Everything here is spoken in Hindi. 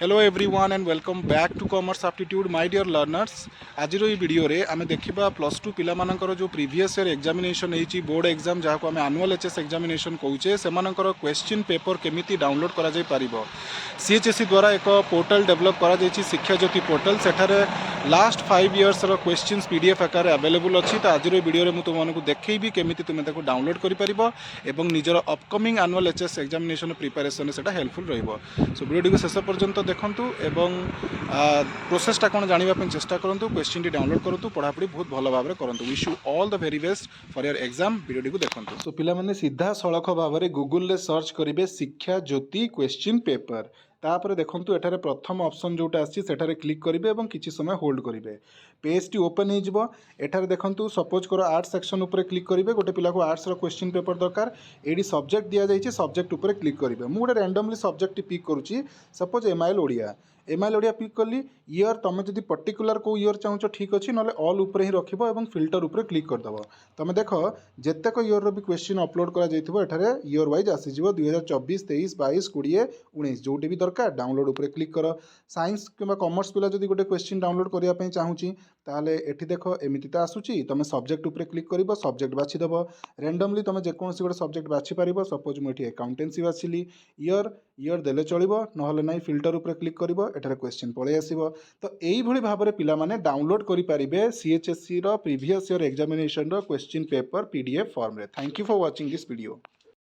Hello everyone and welcome back to commerce aptitude my dear learners. आज भिडियो रे आमे देखिबा प्लस टू पिला मानकर जो प्रीवियस ईयर एग्जामिनेशन होती बोर्ड एग्जाम जहाँ को आम आनुअल एचएस एग्जामिनेशन कौचे से क्वेश्चन पेपर केमिति डाउनलोड करा जाय पारिबो। सीएचएससी द्वारा एक पोर्टल डेवलप करा जायछि शिक्षा ज्योति पोर्टल। सेठारे लास्ट 5 इयर्स रो क्वेश्चंस पीडीएफ आकार अवेलेबल अच्छी। तो आज वीडियो रे मु तुमको देखैबी केमिति तुमे ताको डाउनलोड करि परिबो एवं निजर upcoming annual HS examination preparation सेटा हेल्पफुल रहिबो। सो वीडियो को शेष पर्यंत देखंतु एवं प्रोसेसटा कौन जानापी चेष्टा करूँ। क्वेश्चन टी डाउनलोड करूँ, पढ़ापढ़ी बहुत भल भाव करूँ। Wish you all the very best for your exam. Video को देखंतु। सो पिला माने सीधा सड़क भाव में गूगल रे सर्च करेंगे शिक्षा ज्योति क्वेश्चन पेपर। तापर देखंतु एठारे प्रथम ऑप्शन जोटा आछि सेठारे क्लिक करेंगे और किछि समय होल्ड करेंगे। पेज टी ओपन हो एठारे देखंतु सपोज करो आर्ट्स सेक्शन ऊपर क्लिक करेंगे। गोटे पिला को आर्ट्स रो क्वेश्चन पेपर दरकार। एडी सब्जेक्ट दिया जाइए, सब्जेक्ट ऊपर क्लिक करेंगे। मुझे गोटे रैंडमली सब्जेक्ट पिक करुच्ची, suppose MIL Odia. MIL Odia pick कली ईयर तुम जब पर्टिकुलर को ईयर चाहो ठीक अच्छे ना ऑल ऊपर ही रखिबो और फिल्टर ऊपर क्लिक करदेव। तुम देख जितेक ईयर भी क्वेश्चन अपलोड कर ईयर वाइज आसीज 2024, 23, 22, 20, 19 जोटी भी दरकार डाउनलोड ऊपर क्लिक कर। साइंस कि कॉमर्स पिला जब गोटे क्वेश्चन डाउनलोड करने चाहूँगी ताले एठी देख एमती तो आसूची। तुम सब्जेक्ट ऊपर क्लिक कर सब्जेक्ट बाछीदेव। रैंडमली तुम जेकोसी गोटे सब्जेक्ट बाछीपार। सपोज मुझे अकाउंटेंसी बाछिली ईयर देले चलिबो, नहले नाही फिल्टर ऊपर क्लिक करिवो, एठारे क्वेश्चन पळे आसीबो। तो एई भली भाबरे पिला माने डाउनलोड करि पारिबे सीएचएससी रो प्रीवियस ईयर एग्जामिनेशन रो क्वेश्चन पेपर पीडीएफ फॉर्म रे। Thank you for watching this video.